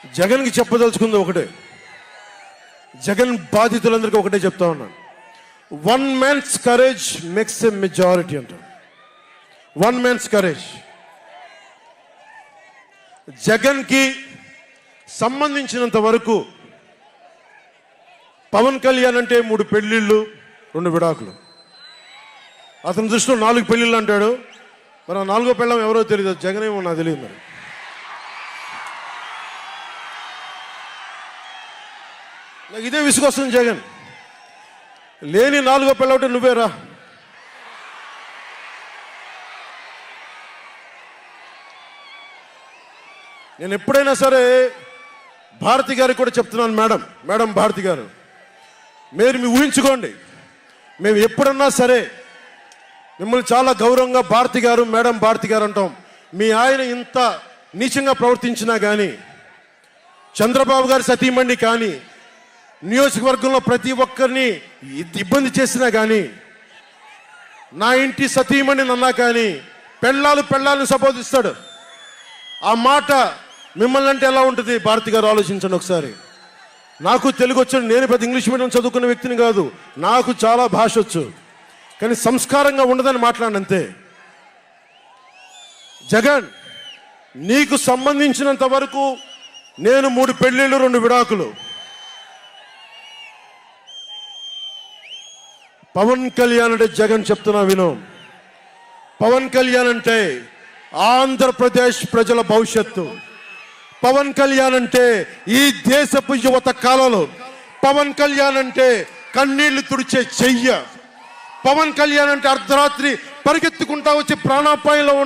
జగన్కి చెప్పదలుచుకుంది ఒకటే, జగన్ బాధితులందరికీ ఒకటే చెప్తా ఉన్నాను. 1 man's courage makes a majority అంటారు. 1 man's courage. జగన్కి సంబంధించినంత వరకు పవన్ కళ్యాణ్ అంటే 3 పెళ్ళిళ్ళు 2 విడాకులు. అతని దృష్టిలో 4 పెళ్ళిళ్ళు అంటాడు. మరి 4వ పెళ్ళం ఎవరో తెలియదు, జగన్ ఏమో నాకు తెలియదు. మరి నాకు ఇదే విసుగొస్తుంది. జగన్ లేని 4వ పెళ్ళవుటే నువ్వేరా. నేను ఎప్పుడైనా సరే భారతి గారికి కూడా చెప్తున్నాను, మేడం భారతి గారు, మీరు మీ ఊహించుకోండి, మేము ఎప్పుడన్నా సరే మిమ్మల్ని చాలా గౌరవంగా భారతి గారు, మేడం భారతి గారు అంటాం. మీ ఆయన ఇంత నీచంగా ప్రవర్తించినా కానీ, చంద్రబాబు గారి సతీమణి కానీ, నియోజకవర్గంలో ప్రతి ఒక్కరిని ఇబ్బంది చేసినా కానీ, నా ఇంటి సతీమణి నన్నా కానీ పెళ్ళాలను సంబోధిస్తాడు. ఆ మాట మిమ్మల్ని అంటే ఎలా ఉంటుంది భారతి గారు? ఆలోచించండి ఒకసారి. నాకు తెలుగు వచ్చాడు, నేను పెద్ద ఇంగ్లీష్ మీడియం చదువుకున్న వ్యక్తిని కాదు, నాకు చాలా భాష వచ్చు, కానీ సంస్కారంగా ఉండదని మాట్లాడినంతే. జగన్, నీకు సంబంధించినంత వరకు నేను 3 పెళ్ళిళ్ళు 2 విడాకులు. పవన్ కళ్యాణ్ అంటే జగన్ చెప్తున్నా విను, పవన్ కళ్యాణ్ అంటే ఆంధ్రప్రదేశ్ ప్రజల భవిష్యత్తు. పవన్ కళ్యాణ్ అంటే ఈ దేశపు యువత కాలంలో, పవన్ కళ్యాణ్ అంటే కన్నీళ్లు తుడిచే చెయ్య, పవన్ కళ్యాణ్ అంటే అర్ధరాత్రి పరిగెత్తుకుంటా వచ్చి ప్రాణాపాయంలో ఉన్న